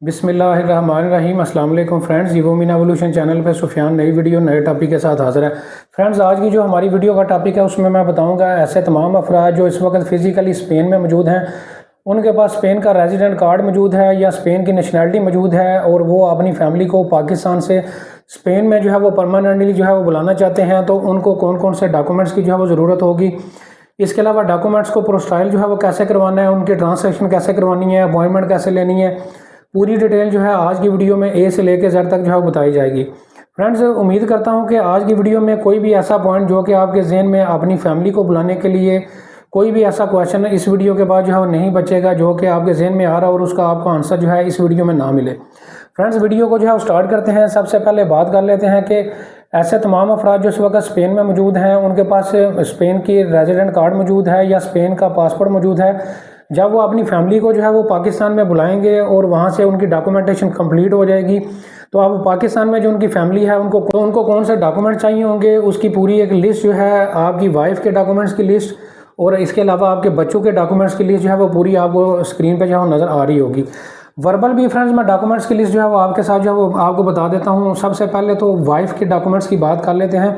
बिस्मिल्लाहिर्रहमानिर्रहीम। अस्सलाम वालेकुम फ्रेंड्स, जीवोमीन एवोल्यूशन चैनल पे सुफियान नई वीडियो नए टॉपिक के साथ हाजिर है। फ्रेंड्स, आज की जो हमारी वीडियो का टॉपिक है उसमें मैं बताऊंगा ऐसे तमाम अफराद जो इस वक्त फ़िज़िकली स्पेन में मौजूद हैं, उनके पास स्पेन का रेजिडेंट कार्ड मौजूद है या स्पेन की नेशनैलिटी मौजूद है और वो अपनी फैमिली को पाकिस्तान से स्पेन में जो है वो परमानेंटली जो है वो बुलाना चाहते हैं, तो उनको कौन कौन से डॉक्यूमेंट्स की जो है वो ज़रूरत होगी। इसके अलावा डॉक्यूमेंट्स को प्रोस्टाइल जो है वो कैसे करवाना है, उनकी ट्रांसलेशन कैसे करवानी है, अपॉइंटमेंट कैसे लेनी है, पूरी डिटेल जो है आज की वीडियो में ए से लेकर जेड तक जो है बताई जाएगी। फ्रेंड्स, उम्मीद करता हूं कि आज की वीडियो में कोई भी ऐसा पॉइंट जो कि आपके जहन में अपनी फैमिली को बुलाने के लिए कोई भी ऐसा क्वेश्चन इस वीडियो के बाद जो है वो नहीं बचेगा जो कि आपके जहन में आ रहा और उसका आपको आंसर जो है इस वीडियो में ना मिले। फ्रेंड्स, वीडियो को जो है वो स्टार्ट करते हैं। सबसे पहले बात कर लेते हैं कि ऐसे तमाम अफराद जो इस वक्त स्पेन में मौजूद हैं, उनके पास स्पेन की रेजिडेंट कार्ड मौजूद है या स्पेन का पासपोर्ट मौजूद है। जब वो अपनी फैमिली को जो है वो पाकिस्तान में बुलाएंगे और वहाँ से उनकी डॉक्यूमेंटेशन कंप्लीट हो जाएगी, तो अब पाकिस्तान में जो उनकी फैमिली है उनको कौन से डॉक्यूमेंट चाहिए होंगे, उसकी पूरी एक लिस्ट जो है, आपकी वाइफ के डॉक्यूमेंट्स की लिस्ट और इसके अलावा आपके बच्चों के डॉक्यूमेंट्स की लिस्ट जो है वो पूरी आपको स्क्रीन पर जो है नज़र आ रही होगी। वर्बल भी फ्रेंड्स मैं डॉक्यूमेंट्स की लिस्ट जो है वो आपके साथ जो है वो आपको बता देता हूँ। सबसे पहले तो वाइफ के डॉक्यूमेंट्स की बात कर लेते हैं।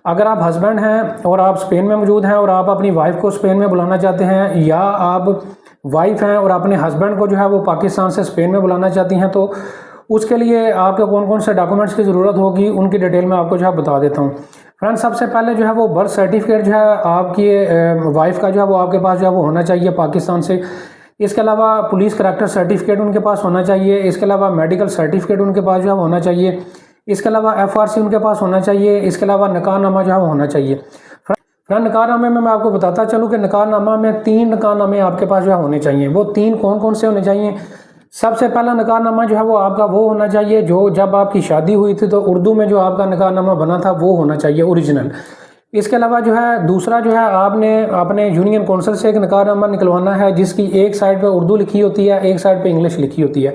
अगर आप हस्बैंड हैं और आप स्पेन में मौजूद हैं और आप अपनी वाइफ को स्पेन में बुलाना चाहते हैं, या आप वाइफ हैं और अपने हस्बैंड को जो है वो पाकिस्तान से स्पेन में बुलाना चाहती हैं, तो उसके लिए आपके कौन कौन से डॉक्यूमेंट्स की ज़रूरत होगी उनकी डिटेल में आपको जो है बता देता हूँ। फ्रेंड्स, सबसे पहले जो है वो बर्थ सर्टिफिकेट जो है आपकी वाइफ का जो है वो आपके पास जो है वो होना चाहिए पाकिस्तान से। इसके अलावा पुलिस करैक्टर सर्टिफिकेट उनके पास होना चाहिए। इसके अलावा मेडिकल सर्टिफिकेट उनके पास जो है होना चाहिए। इसके अलावा FRC उनके पास होना चाहिए। इसके अलावा निकाहनामा जो है वो होना चाहिए। फ्रेंड, निकाहनामे में मैं आपको बताता चलूँ कि निकाहनामा में 3 निकाहनामे आपके पास जो है होने चाहिए। वो 3 कौन कौन से होने चाहिए? सबसे पहला निकाहनामा जो है वो आपका वो होना चाहिए जो जब आपकी शादी हुई थी तो उर्दू में जो आपका निकाहनामा बना था वो होना चाहिए ओरिजिनल। इसके अलावा जो है दूसरा जो है आपने अपने यूनियन कौंसिल से एक निकाहनामा निकलवाना है जिसकी एक साइड पे उर्दू लिखी होती है, एक साइड पे इंग्लिश लिखी होती है।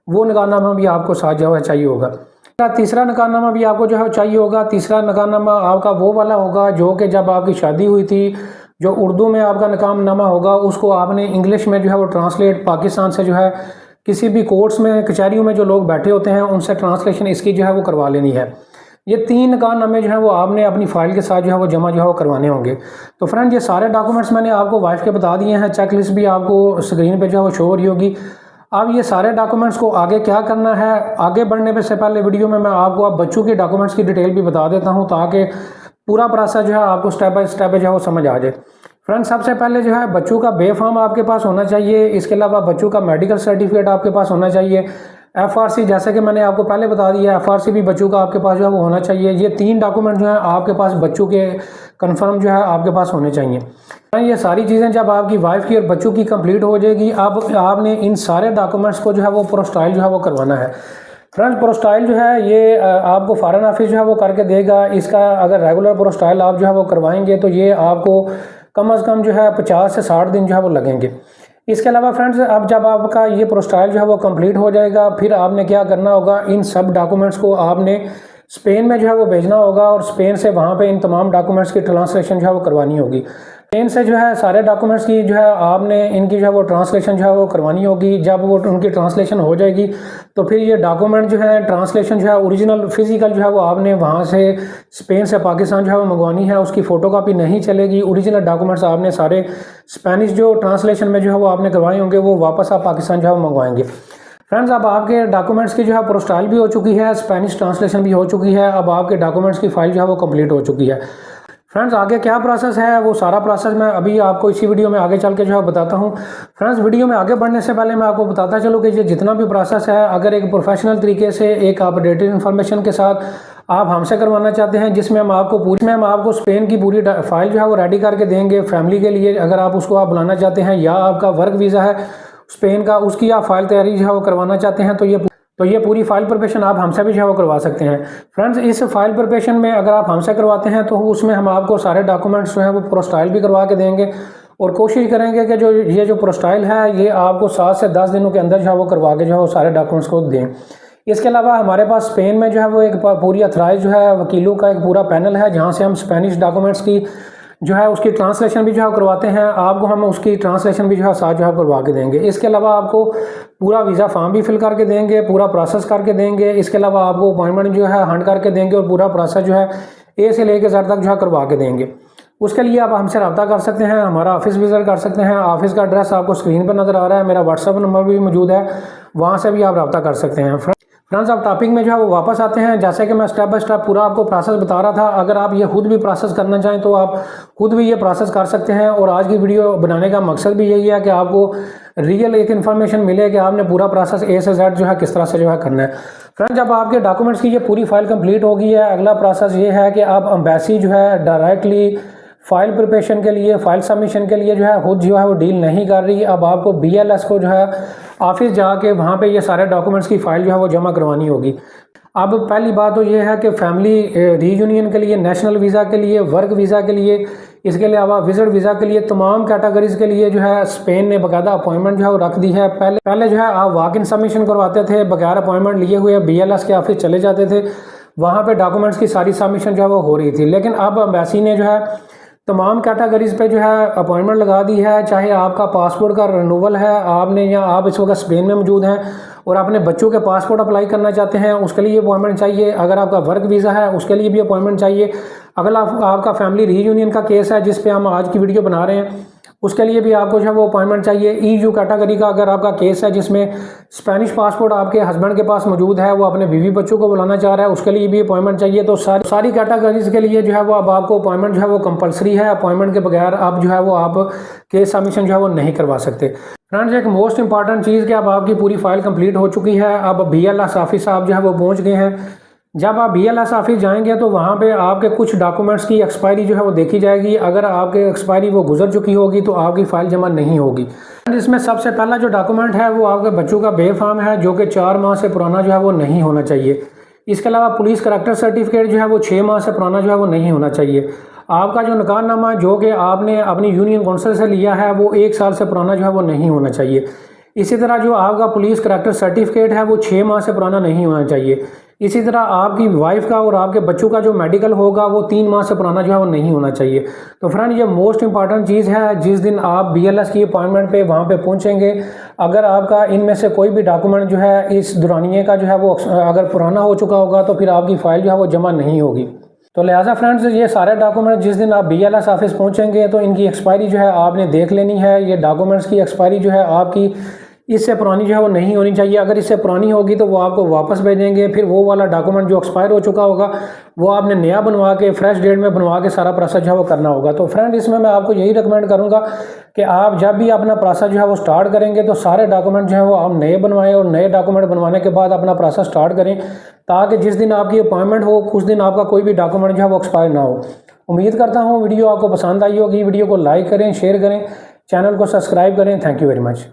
वो निकाहनामा भी आपको साथ जो है चाहिए होगा। तीसरा निकाहनामा भी आपको जो है चाहिए होगा। तीसरा निकाहनामा आपका वो वाला होगा जो कि जब आपकी शादी हुई थी, जो उर्दू में आपका निकाहनामा होगा उसको आपने इंग्लिश में जो है वो ट्रांसलेट पाकिस्तान से जो है किसी भी कोर्ट्स में कचहरियों में जो लोग बैठे होते हैं उनसे ट्रांसलेशन इसकी जो है वो करवा लेनी है। ये 3 निकाहनामे जो है वो आपने अपनी फाइल के साथ जो है वो जमा जो है वो करवाने होंगे। तो फ्रेंड, ये सारे डॉक्यूमेंट्स मैंने आपको वाइफ के बता दिए हैं। चेक लिस्ट भी आपको स्क्रीन पे जो है वो शो हो रही होगी। अब ये सारे डॉक्यूमेंट्स को आगे क्या करना है, आगे बढ़ने से पहले वीडियो में मैं आपको अब बच्चों के डॉक्यूमेंट्स की डिटेल भी बता देता हूँ ताकि पूरा प्रोसेस जो है आपको स्टेप बाय स्टेप जो है वो समझ आ जाए। फ्रेंड्स, सबसे पहले जो है बच्चों का बे फॉर्म आपके पास होना चाहिए। इसके अलावा बच्चों का मेडिकल सर्टिफिकेट आपके पास होना चाहिए। FRC जैसे कि मैंने आपको पहले बता दिया, FRC भी बच्चों का आपके पास जो है वो होना चाहिए। ये 3 डॉक्यूमेंट जो है आपके पास बच्चों के कंफर्म जो है आपके पास होने चाहिए। ये सारी चीज़ें जब आपकी वाइफ की और बच्चों की कंप्लीट हो जाएगी, अब आपने इन सारे डॉक्यूमेंट्स को जो है वो प्रोस्टाइल जो है वो करवाना है। फ्रेंड्स, प्रोस्टाइल जो है ये आपको फॉरेन ऑफिस जो है वो करके देगा। इसका अगर रेगुलर प्रोस्टाइल आप जो है वो करवाएंगे तो ये आपको कम से कम जो है 50 से 60 दिन जो है वो लगेंगे। इसके अलावा फ्रेंड्स, अब जब आपका ये प्रोस्टाइल जो है वो कंप्लीट हो जाएगा, फिर आपने क्या करना होगा, इन सब डॉक्यूमेंट्स को आपने स्पेन में जो है वो भेजना होगा और स्पेन से वहाँ पे इन तमाम डॉक्यूमेंट्स की ट्रांसलेशन जो है वो करवानी होगी। स्पेन से जो है सारे डॉक्यूमेंट्स की जो है आपने इनकी जो है वो ट्रांसलेशन जो है वो करवानी होगी। जब वो उनकी ट्रांसलेशन हो जाएगी तो फिर ये डॉक्यूमेंट जो है ट्रांसलेशन जो है ओरिजिनल फिजिकल जो है वो आपने वहाँ से स्पेन से पाकिस्तान जो है वो मंगवानी है। उसकी फ़ोटोकॉपी नहीं चलेगी। ओरिजिनल डॉक्यूमेंट्स आपने सारे स्पेनिश जो ट्रांसलेशन में जो है वो आपने करवाए होंगे, वो वापस आप पाकिस्तान जो है वो मंगवाएंगे। फ्रेंड्स, अब आपके डॉक्यूमेंट्स की जो है प्रोस्टाइल भी हो चुकी है, स्पेनिश ट्रांसलेशन भी हो चुकी है। अब आपके डॉक्यूमेंट्स की फाइल जो है वो कंप्लीट हो चुकी है। फ्रेंड्स, आगे क्या प्रोसेस है वो सारा प्रोसेस मैं अभी आपको इसी वीडियो में आगे चल के जो है बताता हूँ। फ्रेंड्स, वीडियो में आगे बढ़ने से पहले मैं आपको बताता चलूँ कि ये जितना भी प्रोसेस है, अगर एक प्रोफेशनल तरीके से एक अपडेटेड इन्फॉर्मेशन के साथ आप हमसे करवाना चाहते हैं, जिसमें हम आपको स्पेन की पूरी फाइल जो है वो रेडी करके देंगे फैमिली के लिए। अगर आप उसको आप बुलाना चाहते हैं या आपका वर्क वीज़ा है स्पेन का, उसकी आप फाइल तैयारी जो है वो करवाना चाहते हैं, तो ये पूरी फाइल प्रिपरेशन आप हमसे भी जो है वो करवा सकते हैं। फ्रेंड्स, इस फाइल प्रिपरेशन में अगर आप हमसे करवाते हैं तो उसमें हम आपको सारे डॉक्यूमेंट्स जो हैं वो प्रोस्टाइल भी करवा के देंगे और कोशिश करेंगे कि जो प्रोस्टाइल है ये आपको 7 से 10 दिनों के अंदर जो है वो करवा के जो है वो सारे डॉक्यूमेंट्स को दें। इसके अलावा हमारे पास स्पेन में जो है वो एक पूरी अथराइज जो है वकीलों का एक पूरा पैनल है जहाँ से हम स्पेनिश डॉक्यूमेंट्स की जो है उसकी ट्रांसलेशन भी जो है करवाते हैं, आपको हम उसकी ट्रांसलेशन भी जो है साथ जो है करवा के देंगे। इसके अलावा आपको पूरा वीज़ा फॉर्म भी फिल करके देंगे, पूरा प्रोसेस करके देंगे। इसके अलावा आपको अपॉइंटमेंट जो है हंड करके देंगे और पूरा प्रोसेस जो है ए से लेकर जेड तक जो है करवा के देंगे। उसके लिए आप हमसे रब्ता कर सकते हैं, हमारा ऑफिस विजिट कर सकते हैं। ऑफिस का एड्रेस आपको स्क्रीन पर नज़र आ रहा है, मेरा व्हाट्सअप नंबर भी मौजूद है, वहाँ से भी आप रब्ता कर सकते हैं। फ्रेंड्स, आप टॉपिक में जो है वो वापस आते हैं। जैसे कि मैं स्टेप बाय स्टेप पूरा आपको प्रोसेस बता रहा था, अगर आप ये खुद भी प्रोसेस करना चाहें तो आप खुद भी ये प्रोसेस कर सकते हैं। और आज की वीडियो बनाने का मकसद भी यही है कि आपको रियल एक इन्फॉर्मेशन मिले कि आपने पूरा प्रोसेस ए से जेड जो है किस तरह से जो है करना है। फ्रेंड्स, जब आपके डॉक्यूमेंट्स की ये पूरी फाइल कंप्लीट होगी है, अगला प्रोसेस ये है कि आप एम्बेसी जो है डायरेक्टली फाइल प्रिपरेशन के लिए, फाइल सबमिशन के लिए जो है खुद जो है वो डील नहीं कर रही। अब आपको BLS को जो है ऑफिस जाके वहाँ पे ये सारे डॉक्यूमेंट्स की फ़ाइल जो है वो जमा करवानी होगी। अब पहली बात तो ये है कि फैमिली रीयूनियन के लिए, नेशनल वीज़ा के लिए, वर्क वीज़ा के लिए, इसके अलावा विजिट वीज़ा के लिए, तमाम कैटेगरीज़ के लिए जो है स्पेन ने बाकायदा अपॉइंटमेंट जो है वो रख दी है। पहले जो है आप वॉक इन सबमिशन करवाते थे, बगैर अपॉइंटमेंट लिए हुए BLS के ऑफिस चले जाते थे, वहाँ पर डॉक्यूमेंट्स की सारी सबमिशन जो है वो हो रही थी। लेकिन अब एम्बेसी ने जो है तमाम कैटेगरीज़ पे जो है अपॉइंटमेंट लगा दी है। चाहे आपका पासपोर्ट का रिन्यूअल है, आपने या आप इस वक्त स्पेन में मौजूद हैं और अपने बच्चों के पासपोर्ट अप्लाई करना चाहते हैं, उसके लिए अपॉइंटमेंट चाहिए। अगर आपका वर्क वीज़ा है उसके लिए भी अपॉइंटमेंट चाहिए। अगर आपका फैमिली रीयूनियन का केस है जिस पे हम आज की वीडियो बना रहे हैं, उसके लिए भी आपको जो है वो अपॉइंटमेंट चाहिए। EU कैटेगरी का अगर आपका केस है जिसमें स्पेनिश पासपोर्ट आपके हस्बैंड के पास मौजूद है, वो अपने बीवी बच्चों को बुलाना चाह रहा है, उसके लिए भी अपॉइंटमेंट चाहिए। तो सारी कैटेगरीज के लिए जो है वो अब आपको अपॉइंटमेंट जो है वो कंपलसरी है। अपॉइंटमेंट के बगैर अब जो है वो आप केस सबमिशन जो है वो नहीं करवा सकते। फ्रेंड्स, एक मोस्ट इंपॉर्टेंट चीज़ कि अब आपकी पूरी फाइल कंप्लीट हो चुकी है। अब BLS ऑफिस आप जो है वो पहुँच गए हैं। जब आप BLS ऑफिस जाएंगे तो वहाँ पे आपके कुछ डॉक्यूमेंट्स की एक्सपायरी जो है वो देखी जाएगी। अगर आपके एक्सपायरी वो गुजर चुकी होगी तो आपकी फ़ाइल जमा नहीं होगी। इसमें सबसे पहला जो डॉक्यूमेंट है वो आपके बच्चों का बे फॉर्म है, जो कि 4 माह से पुराना जो है वो नहीं होना चाहिए। इसके अलावा पुलिस करैक्टर सर्टिफिकेट जो है वो 6 माह से पुराना जो है वो नहीं होना चाहिए। आपका जो निकाहनामा जो कि आपने अपनी यूनियन काउंसिल से लिया है वो 1 साल से पुराना जो है वो नहीं होना चाहिए। इसी तरह जो आपका पुलिस करैक्टर सर्टिफिकेट है वो 6 माह से पुराना नहीं होना चाहिए। इसी तरह आपकी वाइफ का और आपके बच्चों का जो मेडिकल होगा वो 3 माह से पुराना जो है वो नहीं होना चाहिए। तो फ्रेंड, ये मोस्ट इंपॉर्टेंट चीज़ है। जिस दिन आप BLS की अपॉइंटमेंट पे वहाँ पे पहुँचेंगे, अगर आपका इनमें से कोई भी डॉक्यूमेंट जो है इस दौरानिए का जो है वो अगर पुराना हो चुका होगा तो फिर आपकी फ़ाइल जो है वो जमा नहीं होगी। तो लिहाजा फ्रेंड्स, ये सारे डॉक्यूमेंट जिस दिन आप BLS ऑफिस पहुँचेंगे तो इनकी एक्सपायरी जो है आपने देख लेनी है। ये डॉक्यूमेंट्स की एक्सपायरी जो है आपकी इससे पुरानी जो है वो नहीं होनी चाहिए। अगर इससे पुरानी होगी तो वो आपको वापस भेजेंगे। फिर वो वाला डॉक्यूमेंट जो एक्सपायर हो चुका होगा वो आपने नया बनवा के फ्रेश डेट में बनवा के सारा प्रोसेस जो है वो करना होगा। तो फ्रेंड, इसमें मैं आपको यही रिकमेंड करूँगा कि आप जब भी अपना प्रोसेस जो है वो स्टार्ट करेंगे तो सारे डॉक्यूमेंट जो है वो आप नए बनवाएं और नए डॉक्यूमेंट बनवाने के बाद अपना प्रोसेस स्टार्ट करें, ताकि जिस दिन आपकी अपॉइंटमेंट हो उस दिन आपका कोई भी डॉक्यूमेंट जो है वो एक्सपायर ना हो। उम्मीद करता हूँ वीडियो आपको पसंद आई होगी। वीडियो को लाइक करें, शेयर करें, चैनल को सब्सक्राइब करें। Thank you very much.